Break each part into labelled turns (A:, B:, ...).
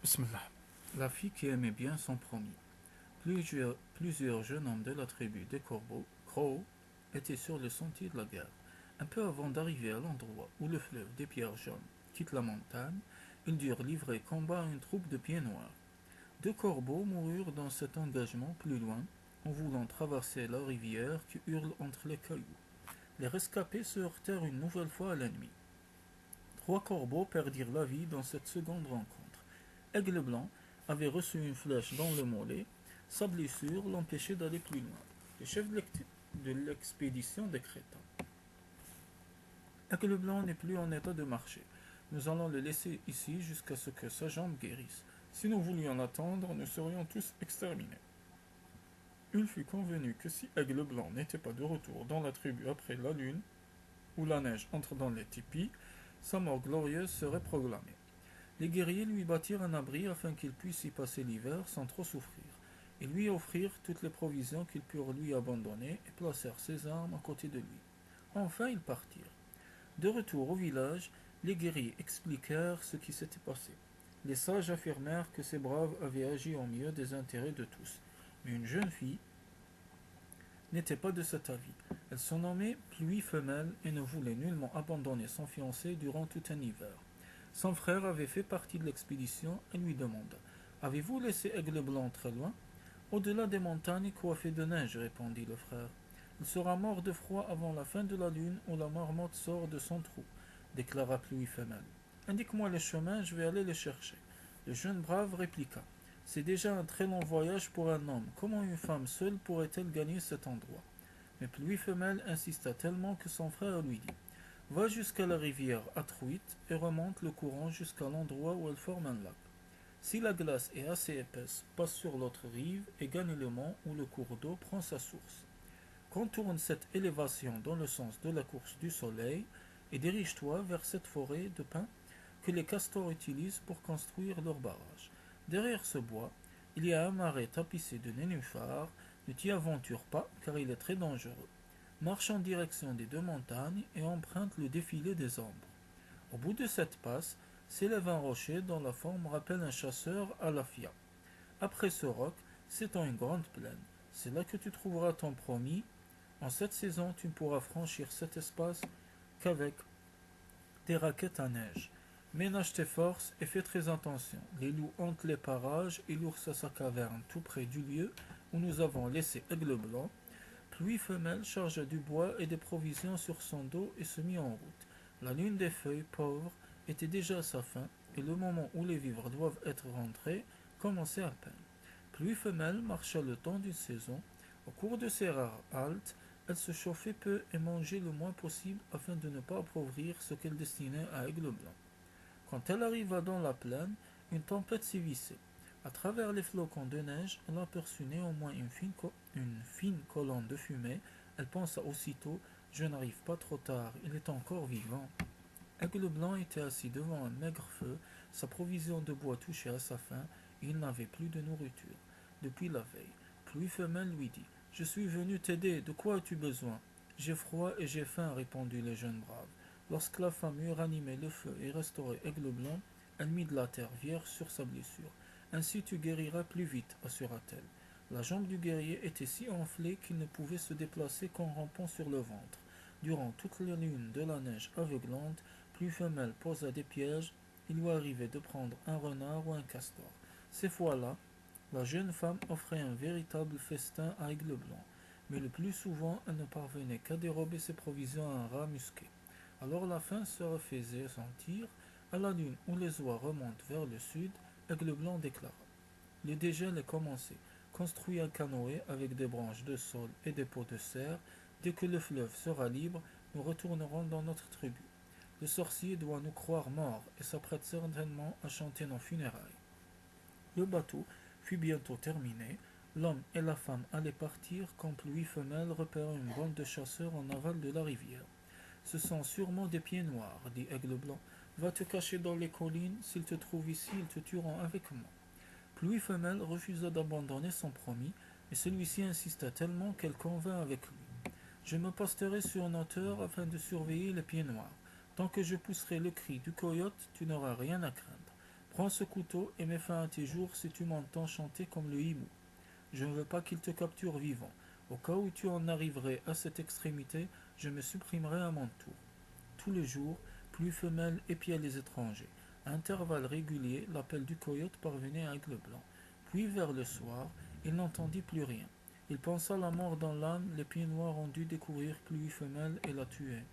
A: Bismillah. La fille qui aimait bien son promis. Plusieurs jeunes hommes de la tribu des Corbeaux, Crow, étaient sur le sentier de la guerre. Un peu avant d'arriver à l'endroit où le fleuve des pierres jaunes quitte la montagne, ils durent livrer combat à une troupe de pieds noirs. Deux corbeaux moururent dans cet engagement plus loin, en voulant traverser la rivière qui hurle entre les cailloux. Les rescapés se heurtèrent une nouvelle fois à l'ennemi. Trois corbeaux perdirent la vie dans cette seconde rencontre. Aigle Blanc avait reçu une flèche dans le mollet. Sa blessure l'empêchait d'aller plus loin. Le chef de l'expédition décréta: Aigle Blanc n'est plus en état de marcher. Nous allons le laisser ici jusqu'à ce que sa jambe guérisse. Si nous voulions l'attendre, nous serions tous exterminés. Il fut convenu que si Aigle Blanc n'était pas de retour dans la tribu après la lune, ou la neige entre dans les tipis, sa mort glorieuse serait proclamée. Les guerriers lui bâtirent un abri afin qu'il puisse y passer l'hiver sans trop souffrir. Ils lui offrirent toutes les provisions qu'ils purent lui abandonner et placèrent ses armes à côté de lui. Enfin, ils partirent. De retour au village, les guerriers expliquèrent ce qui s'était passé. Les sages affirmèrent que ces braves avaient agi au mieux des intérêts de tous. Mais une jeune fille n'était pas de cet avis. Elle se nommait Pluie Femelle et ne voulait nullement abandonner son fiancé durant tout un hiver. Son frère avait fait partie de l'expédition et lui demanda: Avez-vous laissé Aigle Blanc très loin? Au-delà des montagnes coiffées de neige, répondit le frère. Il sera mort de froid avant la fin de la lune où la marmotte sort de son trou, déclara Pluie Femelle. Indique-moi le chemin, je vais aller le chercher. Le jeune brave répliqua: C'est déjà un très long voyage pour un homme. Comment une femme seule pourrait-elle gagner cet endroit? Mais Pluie Femelle insista tellement que son frère lui dit: Va jusqu'à la rivière à truite et remonte le courant jusqu'à l'endroit où elle forme un lac. Si la glace est assez épaisse, passe sur l'autre rive et gagne le mont où le cours d'eau prend sa source. Contourne cette élévation dans le sens de la course du soleil et dirige-toi vers cette forêt de pins que les castors utilisent pour construire leur barrage. Derrière ce bois, il y a un marais tapissé de nénuphars. Ne t'y aventure pas car il est très dangereux. Marche en direction des deux montagnes et emprunte le défilé des ombres. Au bout de cette passe, s'élève un rocher dont la forme rappelle un chasseur à la fia. Après ce roc, s'étend une grande plaine. C'est là que tu trouveras ton promis. En cette saison, tu ne pourras franchir cet espace qu'avec des raquettes à neige. Ménage tes forces et fais très attention. Les loups hantent les parages et l'ours a sa caverne tout près du lieu où nous avons laissé Aigle Blanc. Pluie Femelle chargea du bois et des provisions sur son dos et se mit en route. La lune des feuilles pauvres était déjà à sa fin et le moment où les vivres doivent être rentrés commençait à peine. Pluie Femelle marcha le temps d'une saison. Au cours de ses rares haltes, elle se chauffait peu et mangeait le moins possible afin de ne pas appauvrir ce qu'elle destinait à Aigle Blanc. Quand elle arriva dans la plaine, une tempête sévissait. À travers les flocons de neige, elle aperçut néanmoins une fine colonne de fumée. Elle pensa aussitôt: Je n'arrive pas trop tard, il est encore vivant. Aigle Blanc était assis devant un maigre feu, sa provision de bois touchait à sa fin, et il n'avait plus de nourriture depuis la veille. Pluie Femelle lui dit: Je suis venu t'aider, de quoi as-tu besoin? J'ai froid et j'ai faim, répondit le jeune brave. Lorsque la femme eut ranimé le feu et restauré Aigle Blanc, elle mit de la terre vierge sur sa blessure. Ainsi tu guériras plus vite, assura-t-elle. La jambe du guerrier était si enflée qu'il ne pouvait se déplacer qu'en rampant sur le ventre. Durant toute la lune de la neige aveuglante, Pluie Femelle posa des pièges. Il lui arrivait de prendre un renard ou un castor. Ces fois-là, la jeune femme offrait un véritable festin à Aigle Blanc, mais le plus souvent elle ne parvenait qu'à dérober ses provisions à un rat musqué. Alors la faim se refaisait sentir. À la lune où les oies remontent vers le sud, Aigle Blanc déclara: Le dégel est commencé. Construis un canoë avec des branches de saule et des pots de serre. Dès que le fleuve sera libre, nous retournerons dans notre tribu. Le sorcier doit nous croire morts et s'apprête certainement à chanter nos funérailles. Le bateau fut bientôt terminé. L'homme et la femme allaient partir quand Pluie Femelle repéra une bande de chasseurs en aval de la rivière. Ce sont sûrement des pieds noirs, dit Aigle Blanc. Va te cacher dans les collines. S'ils te trouvent ici, ils te tueront avec moi. Pluie Femelle refusa d'abandonner son promis, mais celui-ci insista tellement qu'elle convint avec lui. Je me posterai sur une hauteur afin de surveiller les pieds noirs. Tant que je pousserai le cri du coyote, tu n'auras rien à craindre. Prends ce couteau et mets fin à tes jours si tu m'entends chanter comme le hibou. Je ne veux pas qu'il te capture vivant. Au cas où tu en arriverais à cette extrémité, je me supprimerai à mon tour. Tous les jours, pluie femelle épiait les étrangers. À intervalles réguliers, l'appel du coyote parvenait à Aigle Blanc. Puis, vers le soir, il n'entendit plus rien. Il pensa la mort dans l'âne, les pieds noirs ont dû découvrir pluie femelle et la tuer.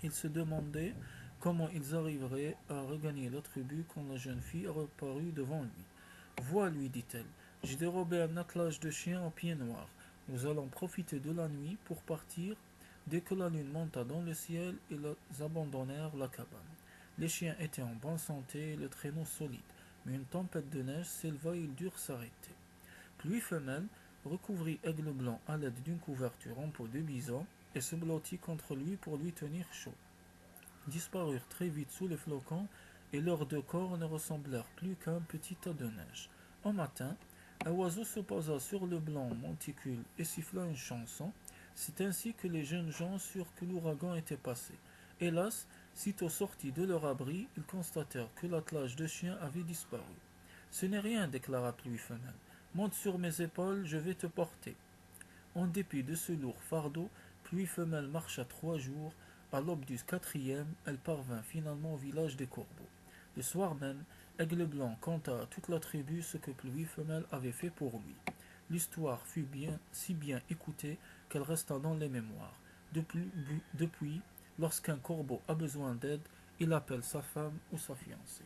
A: Il se demandait comment ils arriveraient à regagner la tribu quand la jeune fille reparut devant lui. Vois, lui dit-elle, j'ai dérobé un attelage de chiens aux pieds noirs. Nous allons profiter de la nuit pour partir. Dès que la lune monta dans le ciel, ils abandonnèrent la cabane. Les chiens étaient en bonne santé et le traîneau solide, mais une tempête de neige s'éleva et ils durent s'arrêter. Pluie femelle recouvrit Aigle Blanc à l'aide d'une couverture en peau de bison et se blottit contre lui pour lui tenir chaud. Disparurent très vite sous les flocons et leurs deux corps ne ressemblèrent plus qu'à un petit tas de neige. Au matin, un oiseau se posa sur le blanc monticule et siffla une chanson. C'est ainsi que les jeunes gens surent que l'ouragan était passé. Hélas, sitôt sortis de leur abri, ils constatèrent que l'attelage de chiens avait disparu. Ce n'est rien, déclara Pluie Femelle. Monte sur mes épaules, je vais te porter. En dépit de ce lourd fardeau, Pluie Femelle marcha 3 jours. À l'aube du quatrième, elle parvint finalement au village des Corbeaux. Le soir même, Aigle Blanc conta à toute la tribu ce que Pluie Femelle avait fait pour lui. L'histoire fut si bien écoutée qu'elle resta dans les mémoires. Depuis, lorsqu'un corbeau a besoin d'aide, il appelle sa femme ou sa fiancée.